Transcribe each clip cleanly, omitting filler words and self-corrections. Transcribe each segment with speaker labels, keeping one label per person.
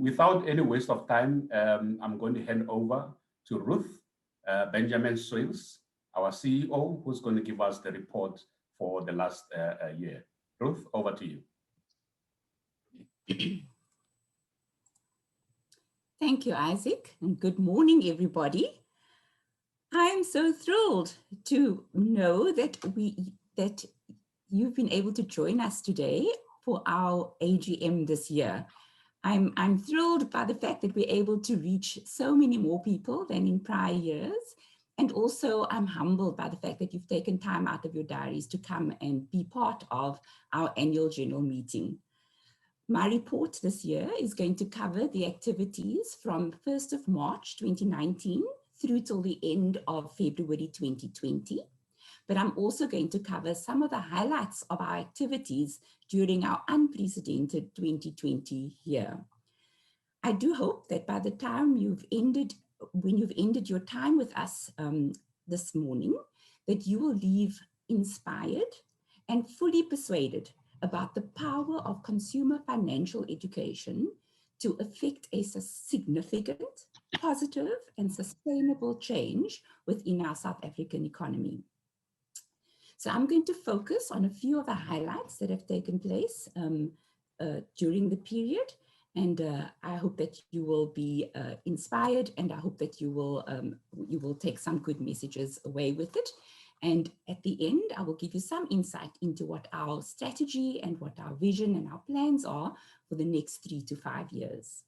Speaker 1: without any waste of time, I'm going to hand over to Ruth Benjamin Swales, our CEO, who's going to give us the report for the last year. Ruth, over to you.
Speaker 2: Thank you, Isaac, and good morning, everybody. I'm so thrilled to know that you've been able to join us today for our AGM this year. I'm thrilled by the fact that we're able to reach so many more people than in prior years. And also I'm humbled by the fact that you've taken time out of your diaries to come and be part of our annual general meeting. My report this year is going to cover the activities from 1st of March 2019 through till the end of February 2020. But I'm also going to cover some of the highlights of our activities during our unprecedented 2020 year. I do hope that by the time when you've ended your time with us this morning, that you will leave inspired and fully persuaded about the power of consumer financial education to effect a significant, positive, and sustainable change within our South African economy. So I'm going to focus on a few of the highlights that have taken place during the period, and I hope that you will be inspired, and I hope that you will take some good messages away with it. And at the end, I will give you some insight into what our strategy and what our vision and our plans are for the next 3 to 5 years.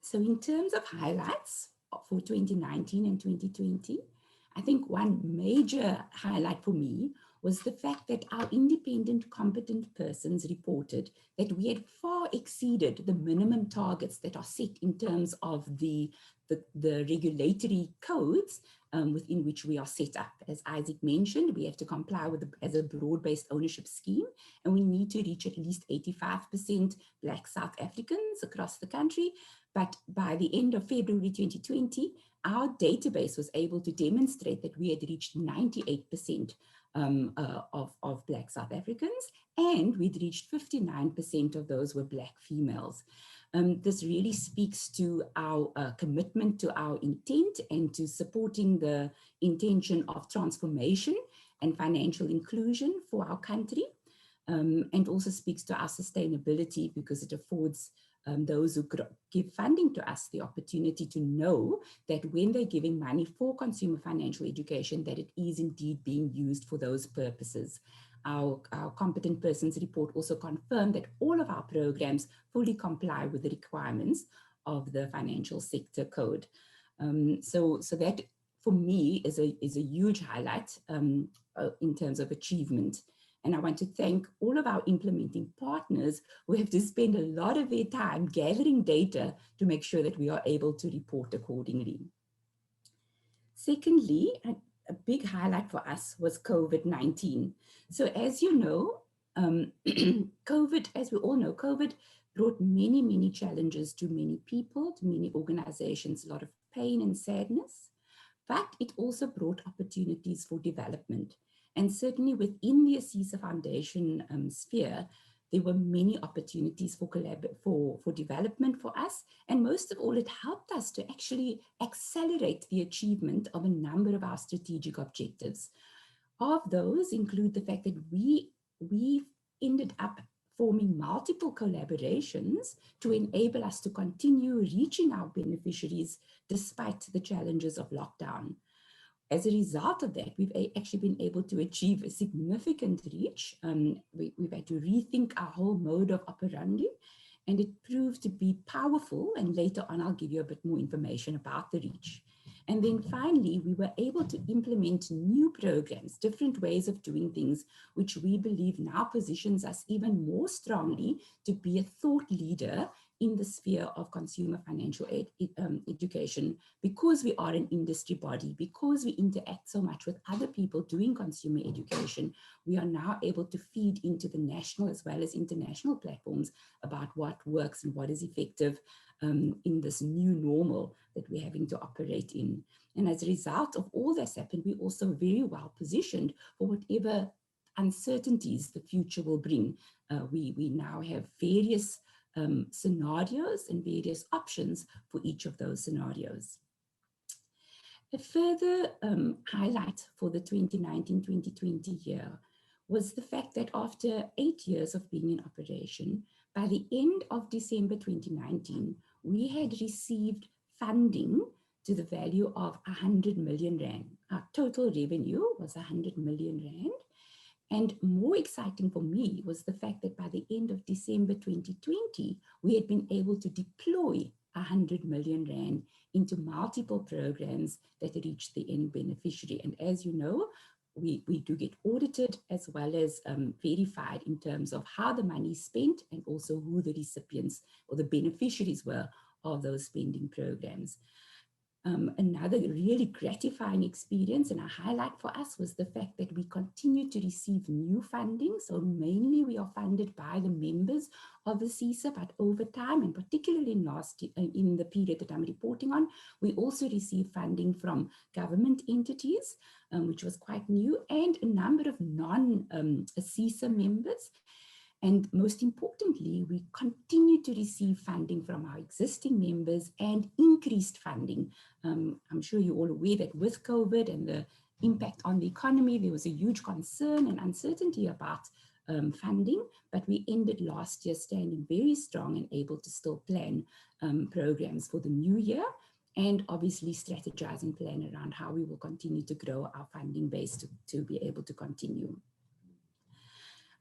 Speaker 2: So in terms of highlights for 2019 and 2020, I think one major highlight for me was the fact that our independent competent persons reported that we had far exceeded the minimum targets that are set in terms of the regulatory codes within which we are set up. As Isaac mentioned, we have to comply with as a broad-based ownership scheme, and we need to reach at least 85% Black South Africans across the country. But by the end of February 2020, our database was able to demonstrate that we had reached 98% of Black South Africans, and we'd reached 59% of those were Black females. This really speaks to our commitment to our intent and to supporting the intention of transformation and financial inclusion for our country, and also speaks to our sustainability because it affords those who give funding to us the opportunity to know that when they're giving money for consumer financial education, that it is indeed being used for those purposes. Our competent persons report also confirmed that all of our programs fully comply with the requirements of the financial sector code. So that for me is a huge highlight in terms of achievement. And I want to thank all of our implementing partners who have to spend a lot of their time gathering data to make sure that we are able to report accordingly. Secondly, a big highlight for us was COVID-19. So as you know, as we all know, COVID brought many, many challenges to many people, to many organizations, a lot of pain and sadness, but it also brought opportunities for development. And certainly within the ASISA Foundation sphere, there were many opportunities for development for us. And most of all, it helped us to actually accelerate the achievement of a number of our strategic objectives. Of those include the fact that we ended up forming multiple collaborations to enable us to continue reaching our beneficiaries despite the challenges of lockdown. As a result of that, we've actually been able to achieve a significant reach. We've had to rethink our whole mode of operandi, and it proved to be powerful. And later on, I'll give you a bit more information about the reach. And then finally, we were able to implement new programs, different ways of doing things, which we believe now positions us even more strongly to be a thought leader in the sphere of consumer financial education, because we are an industry body, because we interact so much with other people doing consumer education. We are now able to feed into the national as well as international platforms about what works and what is effective in this new normal that we're having to operate in. And as a result of all that's happened, we're also very well positioned for whatever uncertainties the future will bring. We now have various scenarios and various options for each of those scenarios. A further highlight for the 2019-2020 year was the fact that after 8 years of being in operation, by the end of December 2019, we had received funding to the value of 100 million rand. Our total revenue was 100 million rand. And more exciting for me was the fact that by the end of December 2020, we had been able to deploy 100 million rand into multiple programs that reached the end beneficiary. And as you know, we do get audited as well as verified in terms of how the money is spent and also who the recipients or the beneficiaries were of those spending programs. Another really gratifying experience and a highlight for us was the fact that we continue to receive new funding. So mainly we are funded by the members of the ASISA, but over time, and particularly in the period that I'm reporting on, we also receive funding from government entities, which was quite new, and a number of non-ASISA members. And most importantly, we continue to receive funding from our existing members and increased funding. I'm sure you're all aware that with COVID and the impact on the economy, there was a huge concern and uncertainty about funding, but we ended last year standing very strong and able to still plan programs for the new year, and obviously strategize and plan around how we will continue to grow our funding base to be able to continue.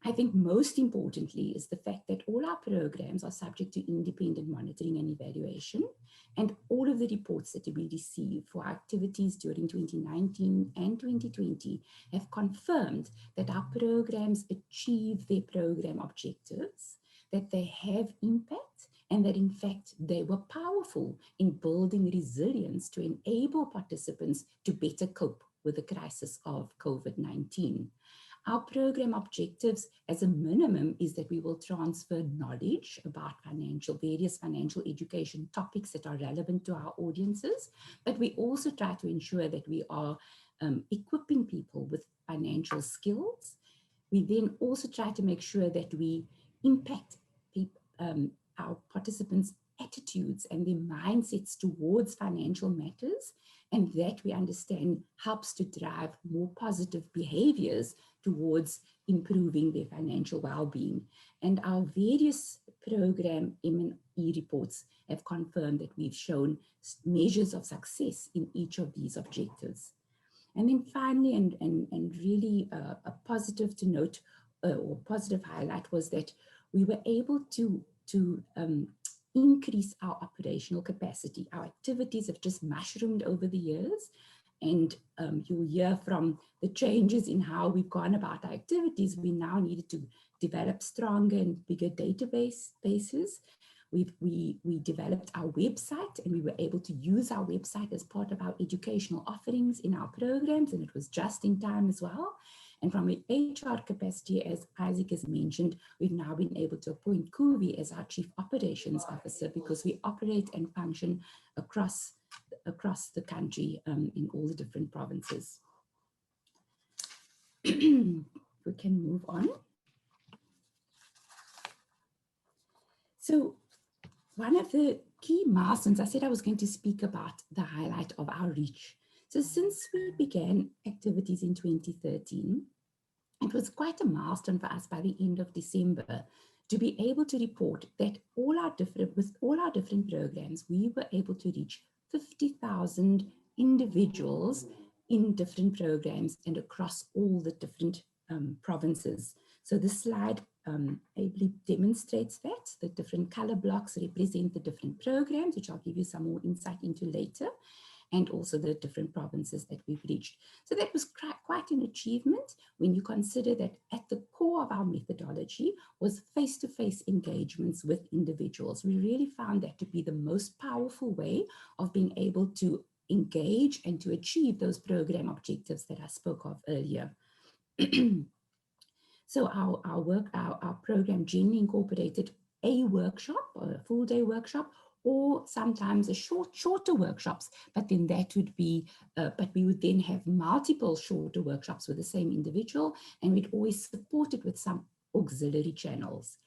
Speaker 2: I think most importantly is the fact that all our programs are subject to independent monitoring and evaluation, and all of the reports that we receive for our activities during 2019 and 2020 have confirmed that our programs achieve their program objectives, that they have impact, and that in fact they were powerful in building resilience to enable participants to better cope with the crisis of COVID-19. Our program objectives as a minimum is that we will transfer knowledge about various financial education topics that are relevant to our audiences, but we also try to ensure that we are equipping people with financial skills. We then also try to make sure that we impact our participants' attitudes and their mindsets towards financial matters, and that we understand helps to drive more positive behaviors towards improving their financial well-being. And our various program M&E reports have confirmed that we've shown measures of success in each of these objectives. And then finally, and really a positive to note, or positive highlight, was that we were able to increase our operational capacity. Our activities have just mushroomed over the years, and you'll hear from the changes in how we've gone about our activities. We now needed to develop stronger and bigger databases. We developed our website, and we were able to use our website as part of our educational offerings in our programs, and it was just in time as well. And from an HR capacity, as Isaac has mentioned, we've now been able to appoint Kuvi as our Chief Operations Officer, because we operate and function across the country in all the different provinces. We can move on. So one of the key milestones, I said I was going to speak about the highlight of our reach. So since we began activities in 2013, it was quite a milestone for us by the end of December to be able to report that with all our different programs, we were able to reach 50,000 individuals in different programs and across all the different provinces. So this slide ably demonstrates that. The different color blocks represent the different programs, which I'll give you some more insight into later, and also the different provinces that we've reached. So that was quite an achievement when you consider that at the core of our methodology was face-to-face engagements with individuals. We really found that to be the most powerful way of being able to engage and to achieve those program objectives that I spoke of earlier. So our program generally incorporated a workshop or a full day workshop or sometimes a shorter workshops, but then that would be, but we would then have multiple shorter workshops with the same individual, and we'd always support it with some auxiliary channels.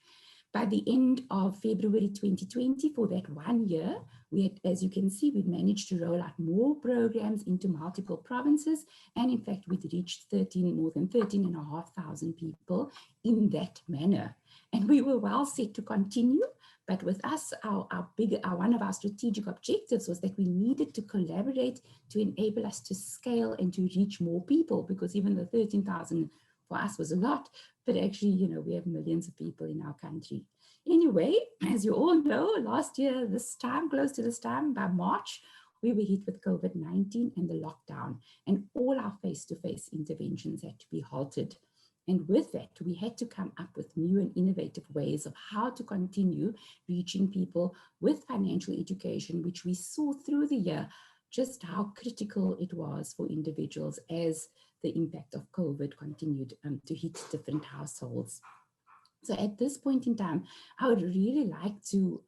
Speaker 2: By the end of February 2020, for that 1 year, we had, as you can see, we'd managed to roll out more programs into multiple provinces. And in fact, we'd reached more than 13,500 people in that manner. And we were well set to continue. But with us, one of our strategic objectives was that we needed to collaborate to enable us to scale and to reach more people, because even the 13,000 for us was a lot, but actually, you know, we have millions of people in our country. Anyway, as you all know, last year, this time, close to this time, by March, we were hit with COVID-19 and the lockdown, and all our face-to-face interventions had to be halted. And with that, we had to come up with new and innovative ways of how to continue reaching people with financial education, which we saw through the year just how critical it was for individuals as the impact of COVID continued to hit different households. So at this point in time, I would really like to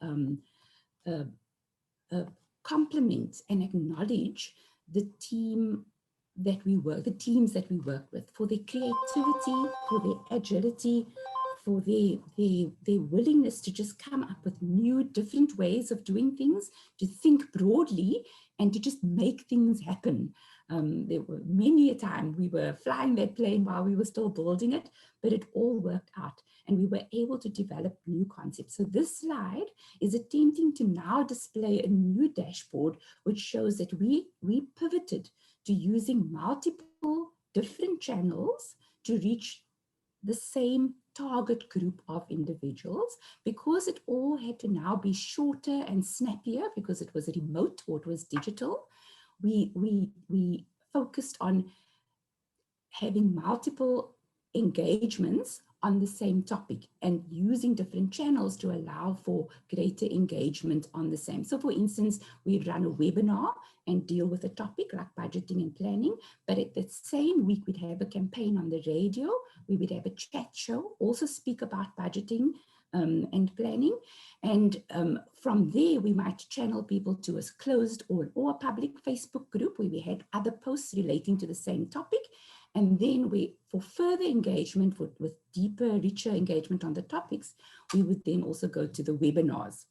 Speaker 2: compliment and acknowledge the teams that we work with for their creativity, for their agility, for their willingness to just come up with new, different ways of doing things, to think broadly and to just make things happen. There were many a time we were flying that plane while we were still building it, but it all worked out and we were able to develop new concepts. So this slide is attempting to now display a new dashboard, which shows that we pivoted to using multiple different channels to reach the same target group of individuals, because it all had to now be shorter and snappier because it was remote or it was digital. We focused on having multiple engagements on the same topic and using different channels to allow for greater engagement on the same. So for instance, we'd run a webinar and deal with a topic like budgeting and planning, but at the same week, we'd have a campaign on the radio, we would have a chat show, also speak about budgeting and planning. And from there, we might channel people to a closed or a public Facebook group where we had other posts relating to the same topic. And then for further engagement with deeper, richer engagement on the topics, we would then also go to the webinars.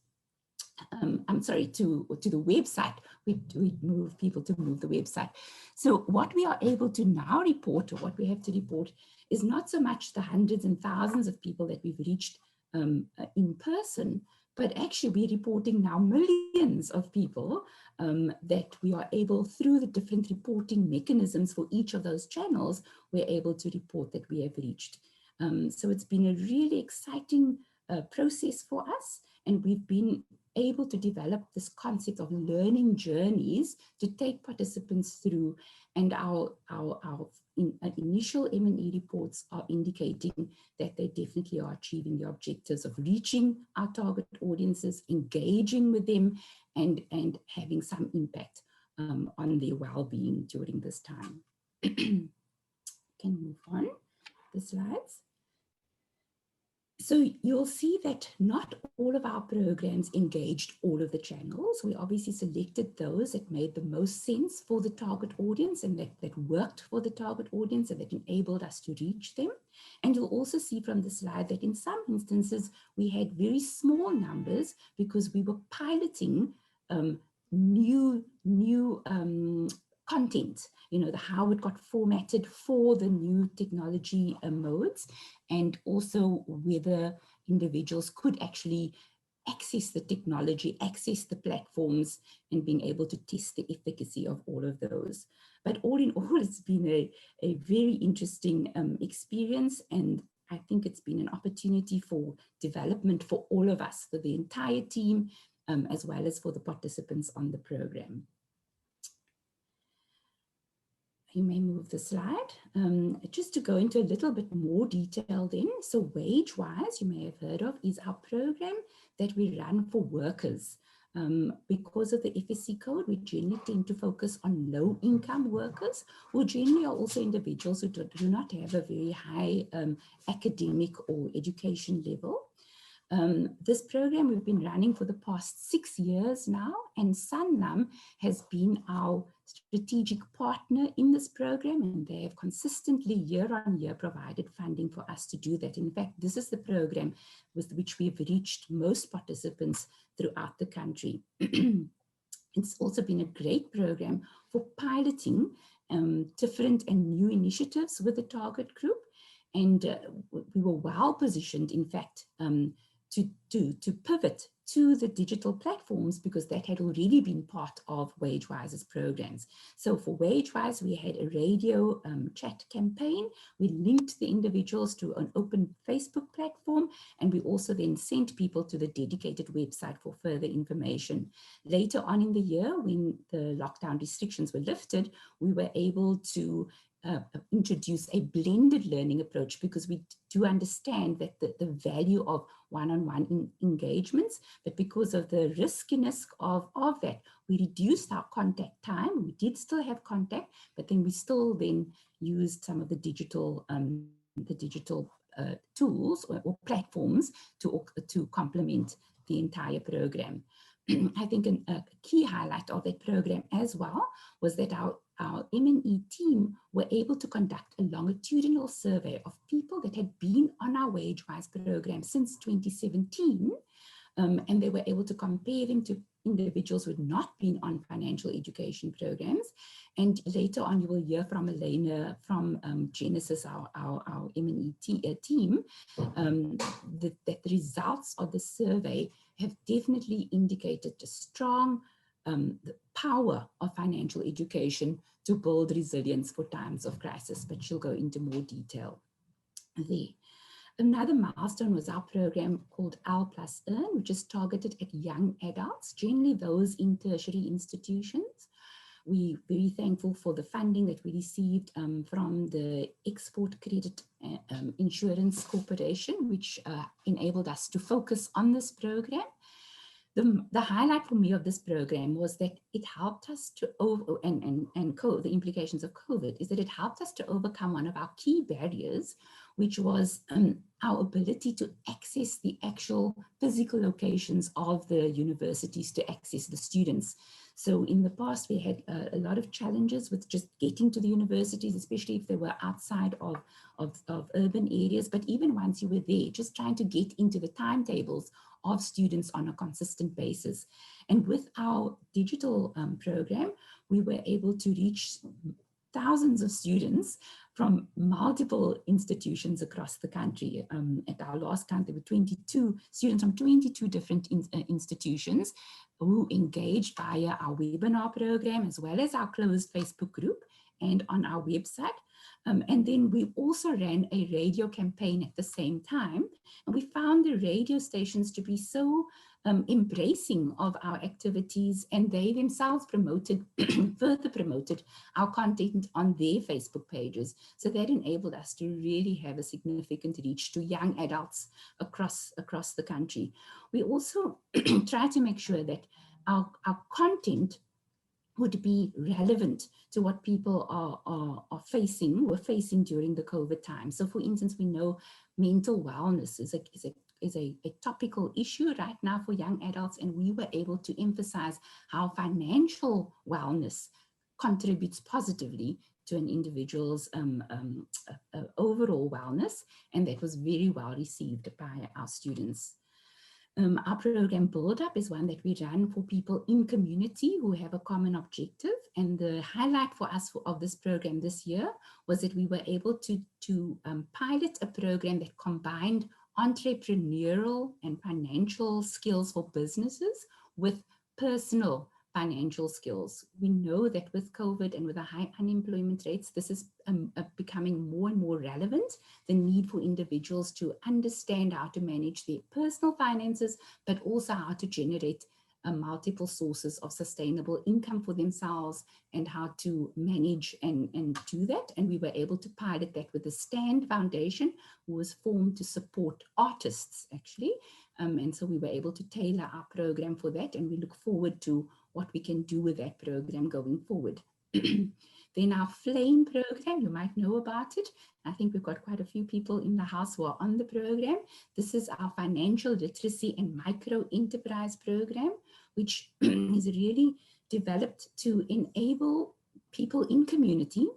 Speaker 2: To the website. We'd move people to move the website. So what we are able to now report, or what we have to report, is not so much the hundreds and thousands of people that we've reached in person, but actually we're reporting now millions of people that we are able, through the different reporting mechanisms for each of those channels, we're able to report that we have reached. So it's been a really exciting process for us, and we've been able to develop this concept of learning journeys to take participants through, and our initial M&E reports are indicating that they definitely are achieving the objectives of reaching our target audiences, engaging with them, and having some impact on their well-being during this time. Can move on the slides. So you'll see that not all of our programs engaged all of the channels. We obviously selected those that made the most sense for the target audience and that worked for the target audience and that enabled us to reach them. And you'll also see from the slide that in some instances, we had very small numbers because we were piloting new content, how it got formatted for the new technology modes, and also whether individuals could actually access the technology, access the platforms, and being able to test the efficacy of all of those. But all in all, it's been a very interesting experience, and I think it's been an opportunity for development for all of us, for the entire team, as well as for the participants on the program. You may move the slide. Just to go into a little bit more detail then. So WageWise, you may have heard of, is our program that we run for workers. Because of the FSC code, we generally tend to focus on low-income workers, who generally are also individuals who do not have a very high academic or education level. This program we've been running for the past 6 years now, and Sanlam has been our strategic partner in this program, and they have consistently year on year provided funding for us to do that. In fact, this is the program with which we've reached most participants throughout the country. It's also been a great program for piloting different and new initiatives with the target group. And we were well positioned, in fact, to pivot to the digital platforms because that had already been part of WageWise's programs. So for WageWise, we had a radio chat campaign. We linked the individuals to an open Facebook platform, and we also then sent people to the dedicated website for further information. Later on in the year, when the lockdown restrictions were lifted, we were able to introduce a blended learning approach because we do understand that the value of one-on-one engagements, but because of the riskiness of that, we reduced our contact time. We did still have contact, but then we still then used some of the digital tools or platforms to complement the entire program. I think a key highlight of that program as well was that our M&E team were able to conduct a longitudinal survey of people that had been on our WageWise program since 2017, and they were able to compare them to individuals who had not been on financial education programs. And later on, you will hear from Elena from Genesis, our M&E team, that the results of the survey have definitely indicated a strong the power of financial education to build resilience for times of crisis, but she'll go into more detail there. Another milestone was our program called L Plus Earn, which is targeted at young adults, generally those in tertiary institutions. We're very thankful for the funding that we received from the Export Credit Insurance Corporation, which enabled us to focus on this program. The highlight for me of this program was that it helped us to the implications of COVID is that it helped us to overcome one of our key barriers, which was our ability to access the actual physical locations of the universities to access the students. So in the past, we had a lot of challenges with just getting to the universities, especially if they were outside of urban areas. But even once you were there, just trying to get into the timetables of students on a consistent basis. And with our digital program, we were able to reach thousands of students from multiple institutions across the country. At our last count, there were 22 students from 22 different institutions who engaged via our webinar program, as well as our closed Facebook group and on our website. And then we also ran a radio campaign at the same time. And we found the radio stations to be so embracing of our activities, and they themselves further promoted our content on their Facebook pages. So that enabled us to really have a significant reach to young adults across the country. We also try to make sure that our content would be relevant to what people were facing during the COVID time. So for instance, we know mental wellness is a topical issue right now for young adults, and we were able to emphasize how financial wellness contributes positively to an individual's overall wellness, and that was very well received by our students. Our program Build Up is one that we run for people in community who have a common objective. And the highlight for us of this program this year was that we were able to pilot a program that combined entrepreneurial and financial skills for businesses with personal financial skills. We know that with COVID and with the high unemployment rates, this is becoming more and more relevant, the need for individuals to understand how to manage their personal finances, but also how to generate multiple sources of sustainable income for themselves and how to manage and do that. And we were able to pilot that with the Stand Foundation, who was formed to support artists, actually. And so we were able to tailor our program for that, and we look forward to what we can do with that program going forward. Then our FLAME program, you might know about it. I think we've got quite a few people in the house who are on the program. This is our financial literacy and micro enterprise program, which is really developed to enable people in community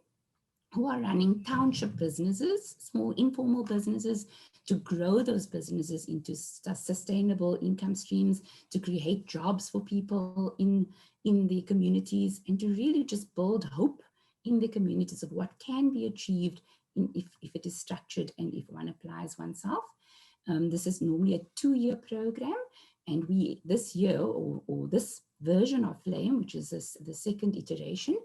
Speaker 2: who are running township businesses, small informal businesses, to grow those businesses into sustainable income streams, to create jobs for people in the communities, and to really just build hope in the communities of what can be achieved if it is structured and if one applies oneself. This is normally a 2-year program, and this year, or this version of FLAME, which is the second iteration,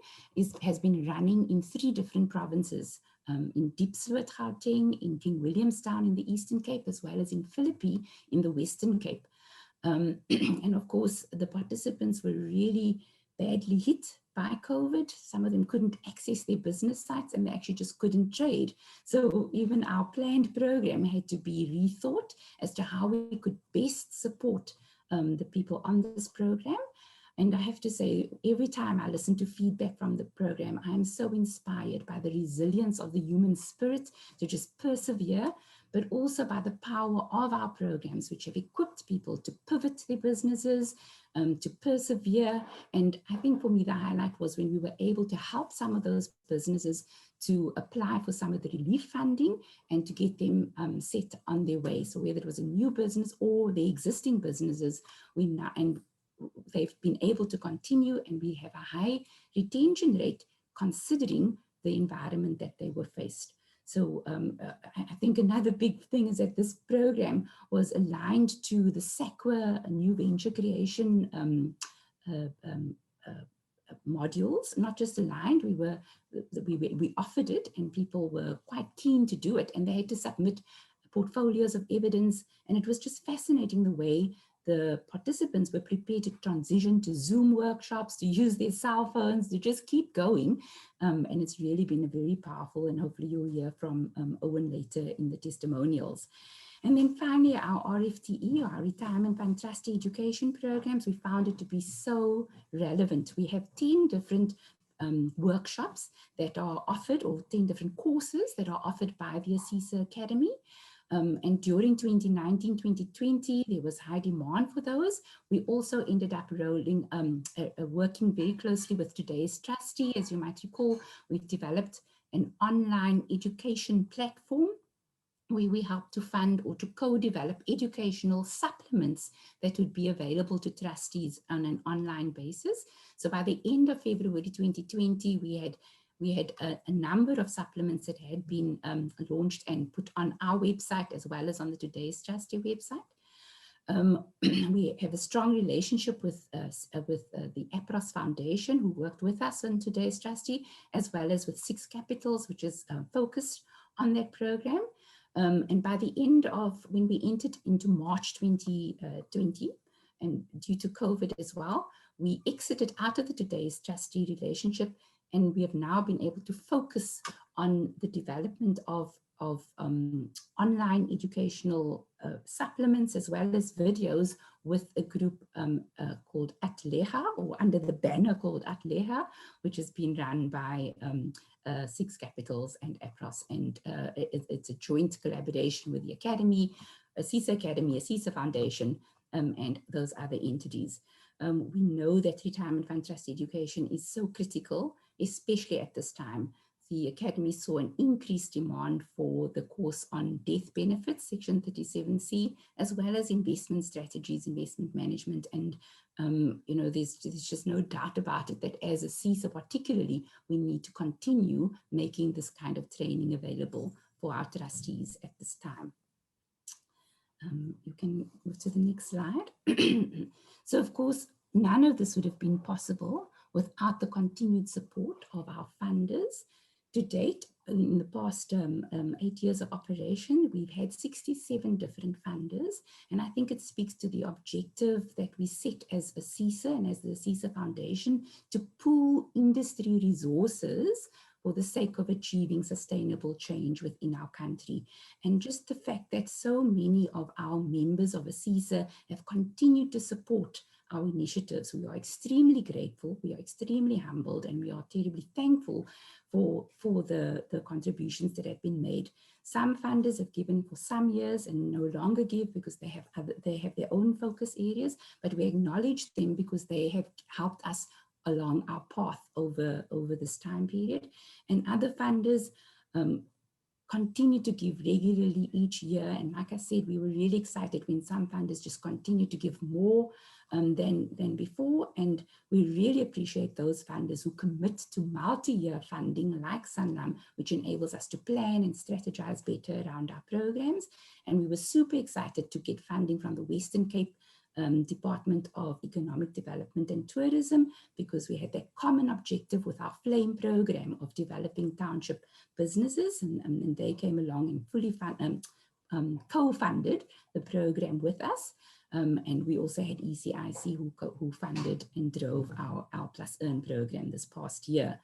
Speaker 2: has been running in 3 different provinces, in Diepsloot, Gauteng, in King Williamstown in the Eastern Cape, as well as in Philippi in the Western Cape. And of course, the participants were really badly hit by COVID. Some of them couldn't access their business sites, and they actually just couldn't trade. So even our planned program had to be rethought as to how we could best support the people on this program. And I have to say, every time I listen to feedback from the program, I'm so inspired by the resilience of the human spirit to just persevere, but also by the power of our programs, which have equipped people to pivot their businesses, to persevere. And I think for me, the highlight was when we were able to help some of those businesses to apply for some of the relief funding and to get them set on their way. So whether it was a new business or the existing businesses, they've been able to continue, and we have a high retention rate considering the environment that they were faced. So I think another big thing is that this program was aligned to the SACWA new venture creation modules, not just aligned, we offered it, and people were quite keen to do it, and they had to submit portfolios of evidence. And it was just fascinating the way the participants were prepared to transition to Zoom workshops, to use their cell phones, to just keep going. And it's really been a very powerful, and hopefully you'll hear from Owen later in the testimonials. And then finally, our RFTE, our Retirement Fund Trustee Education Programs, we found it to be so relevant. We have 10 different workshops that are offered, or 10 different courses that are offered by the ASISA Academy. And during 2019-2020, there was high demand for those. We also ended up working very closely with today's trustee. As you might recall, we've developed an online education platform where we help to fund or to co-develop educational supplements that would be available to trustees on an online basis. So by the end of February 2020, we had a number of supplements that had been launched and put on our website, as well as on the Today's Trustee website. We have a strong relationship with the APROS Foundation, who worked with us on Today's Trustee, as well as with 6 Capitals, which is focused on that program. And by the end of, when we entered into March 2020, and due to COVID as well, we exited out of the Today's Trustee relationship, and we have now been able to focus on the development of online educational supplements, as well as videos, with a group called Atleha, or under the banner called Atleha, which has been run by 6 Capitals and APROS. And it's a joint collaboration with the Academy, ASISA Academy, ASISA Foundation, and those other entities. We know that retirement fund trust education is so critical, especially at this time. The Academy saw an increased demand for the course on death benefits, Section 37C, as well as investment strategies, investment management. And, you know, there's just no doubt about it that as a ASISA particularly, we need to continue making this kind of training available for our trustees at this time. You can go to the next slide. So, of course, none of this would have been possible without the continued support of our funders. To date, in the past 8 years of operation, we've had 67 different funders, and I think it speaks to the objective that we set as ASISA and as the ASISA Foundation to pool industry resources for the sake of achieving sustainable change within our country. And just the fact that so many of our members of ASISA have continued to support our initiatives. We are extremely grateful, we are extremely humbled, and we are terribly thankful for the contributions that have been made. Some funders have given for some years and no longer give because they have their own focus areas, but we acknowledge them because they have helped us along our path over this time period. And other funders continue to give regularly each year. And like I said, we were really excited when some funders just continue to give more than before. And we really appreciate those funders who commit to multi-year funding like Sanlam, which enables us to plan and strategize better around our programs. And we were super excited to get funding from the Western Cape Department of Economic Development and Tourism, because we had that common objective with our FLAME program of developing township businesses, and they came along and fully co-funded the program with us. And we also had ECIC who funded and drove our Plus Earn program this past year.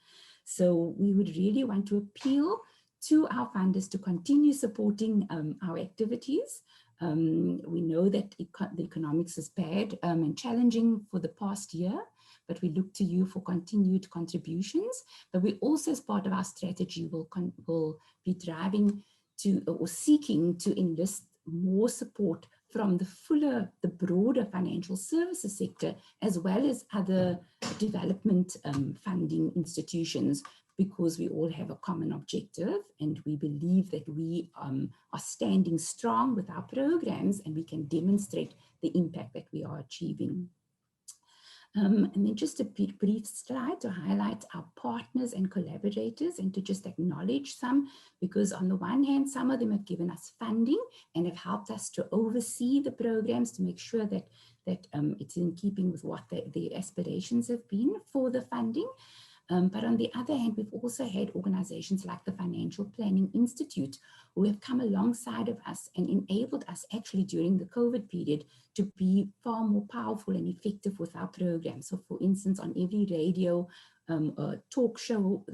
Speaker 2: So we would really want to appeal to our funders to continue supporting our activities. We know that the economics is bad and challenging for the past year, but we look to you for continued contributions. But we also, as part of our strategy, will be driving to or seeking to enlist more support from the broader financial services sector, as well as other development funding institutions, because we all have a common objective, and we believe that we are standing strong with our programs and we can demonstrate the impact that we are achieving. And then just a brief slide to highlight our partners and collaborators, and to just acknowledge some, because on the one hand, some of them have given us funding and have helped us to oversee the programs to make sure that it's in keeping with what their aspirations have been for the funding. But on the other hand, we've also had organizations like the Financial Planning Institute who have come alongside of us and enabled us actually during the COVID period to be far more powerful and effective with our programs. So for instance, on every radio talk show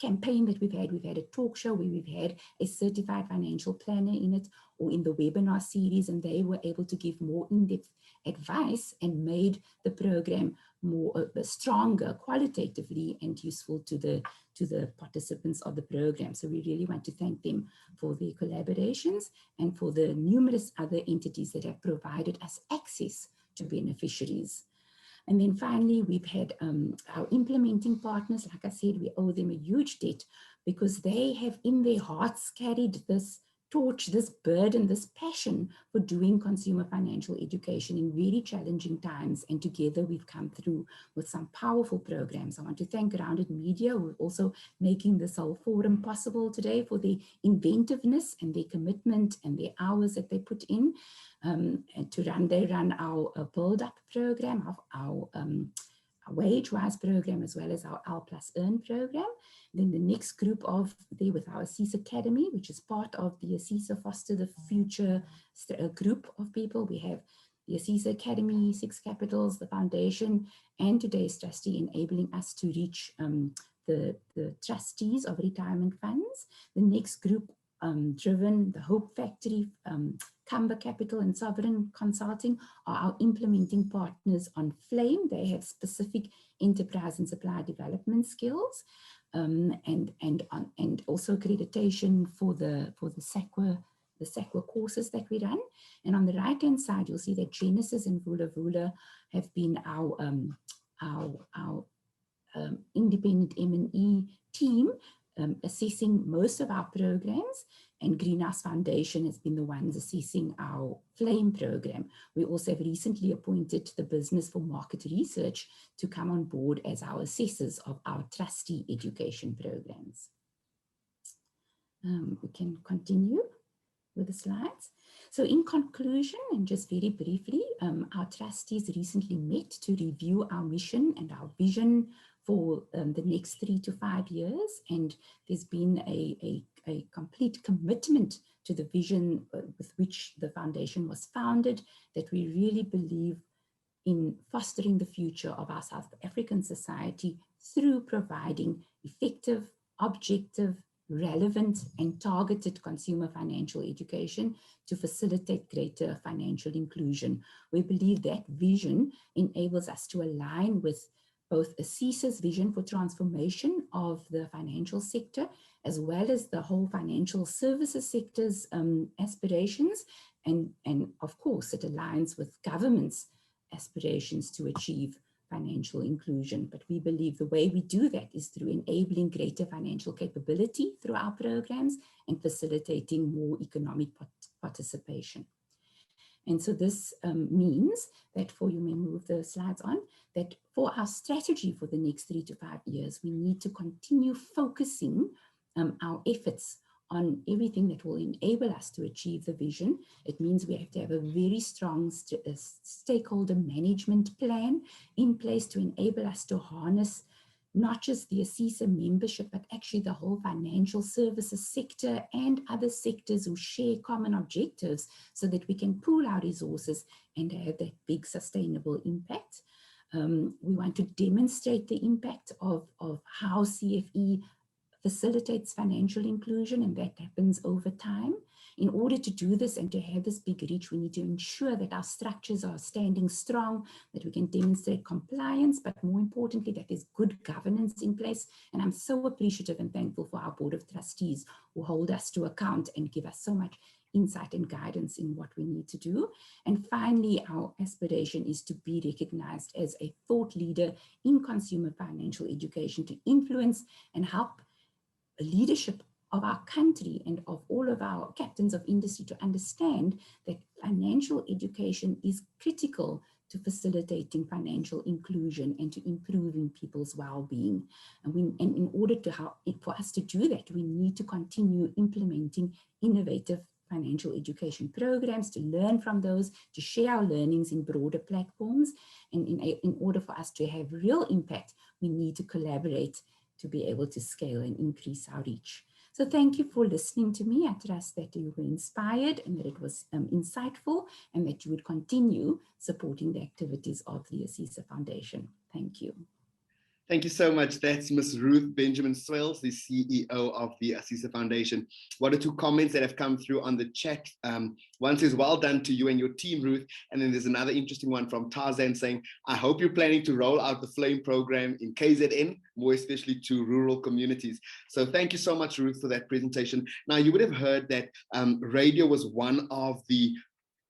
Speaker 2: campaign that we've had a talk show where we've had a certified financial planner in it, or in the webinar series, and they were able to give more in-depth advice and made the program more stronger qualitatively and useful to the participants of the program. So we really want to thank them for their collaborations and for the numerous other entities that have provided us access to beneficiaries. And then finally, we've had our implementing partners. Like I said, we owe them a huge debt, because they have in their hearts carried this torch, this burden, this passion for doing consumer financial education in very challenging times. And together we've come through with some powerful programs. I want to thank Grounded Media, who are also making this whole forum possible today, for their inventiveness and their commitment and their hours that they put in. And they run our Build Up program, our WageWise program, as well as our Plus Earn program. Then the next group there with our ASISA Academy, which is part of the ASISA Foster the Future group of people. We have the ASISA Academy, 6 Capitals, the Foundation, and today's trustee, enabling us to reach the trustees of retirement funds. The next group driven, the Hope Factory, Cumber Capital and Sovereign Consulting, are our implementing partners on FLAME. They have specific enterprise and supply development skills, and also accreditation for the SAQA courses that we run. And on the right hand side, you'll see that Genesis and Vula Vula have been our independent M&E team, assessing most of our programs, and Greenhouse Foundation has been the ones assessing our FLAME program. We also have recently appointed the Business for Market Research to come on board as our assessors of our trustee education programs. We can continue with the slides. So in conclusion, and just very briefly, our trustees recently met to review our mission and our vision for the next 3 to 5 years, and there's been a complete commitment to the vision with which the foundation was founded, that we really believe in fostering the future of our South African society through providing effective, objective, relevant, and targeted consumer financial education to facilitate greater financial inclusion. We believe that vision enables us to align with both ASISA's vision for transformation of the financial sector, as well as the whole financial services sector's aspirations. And of course, it aligns with government's aspirations to achieve financial inclusion. But we believe the way we do that is through enabling greater financial capability through our programs and facilitating more economic participation. And so this means that you may move the slides on, that for our strategy for the next 3 to 5 years, we need to continue focusing our efforts on everything that will enable us to achieve the vision. It means we have to have a very strong stakeholder management plan in place to enable us to harness not just the ASISA membership, but actually the whole financial services sector and other sectors who share common objectives so that we can pool our resources and have that big sustainable impact. We want to demonstrate the impact of how CFE facilitates financial inclusion, and that happens over time. In order to do this and to have this big reach, we need to ensure that our structures are standing strong, that we can demonstrate compliance, but more importantly, that there's good governance in place. And I'm so appreciative and thankful for our Board of Trustees who hold us to account and give us so much insight and guidance in what we need to do. And finally, our aspiration is to be recognized as a thought leader in consumer financial education to influence and help leadership of our country and of all of our captains of industry to understand that financial education is critical to facilitating financial inclusion and to improving people's well-being. And in order for us to do that, we need to continue implementing innovative financial education programs, to learn from those, to share our learnings in broader platforms. And in order for us to have real impact, we need to collaborate to be able to scale and increase our reach. So thank you for listening to me. I trust that you were inspired and that it was insightful and that you would continue supporting the activities of the ASISA Foundation. Thank you.
Speaker 3: Thank you so much. That's Ms. Ruth Benjamin Swales, the CEO of the ASISA Foundation. One or two comments that have come through on the chat. One says, well done to you and your team, Ruth. And then there's another interesting one from Tarzan saying, I hope you're planning to roll out the FLAME program in KZN, more especially to rural communities. So thank you so much, Ruth, for that presentation. Now, you would have heard that radio was one of the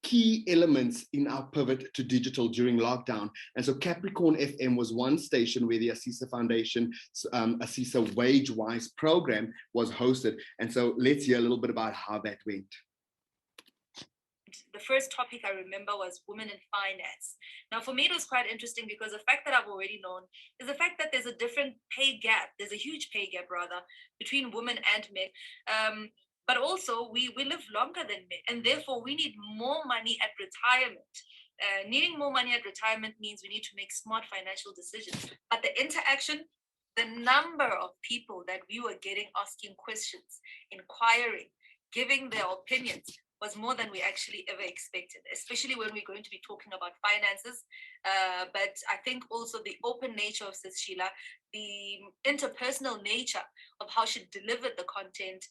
Speaker 3: key elements in our pivot to digital during lockdown. And so Capricorn FM was one station where the ASISA Foundation, ASISA Wage-Wise program was hosted. And so let's hear a little bit about how that went.
Speaker 4: The first topic I remember was women in finance. Now, for me, it was quite interesting because the fact that I've already known is the fact that there's a different pay gap. There's a huge pay gap, rather, between women and men. But also, we live longer than men, and therefore we need more money at retirement. Needing more money at retirement means we need to make smart financial decisions. But the interaction, the number of people that we were getting asking questions, inquiring, giving their opinions was more than we actually ever expected, especially when we're going to be talking about finances. But I think also the open nature of Sis Sheila, the interpersonal nature of how she delivered the content,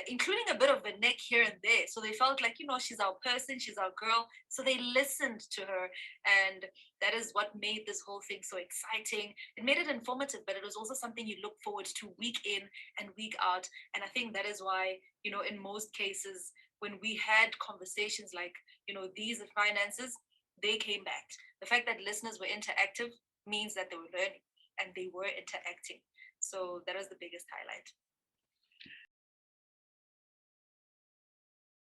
Speaker 4: including a bit of a neck here and there. So they felt like, you know, she's our person, she's our girl. So they listened to her. And that is what made this whole thing so exciting. It made it informative, but it was also something you look forward to week in and week out. And I think that is why, you know, in most cases, when we had conversations like, you know, these are finances, they came back. The fact that listeners were interactive means that they were learning and they were interacting. So that was the biggest highlight.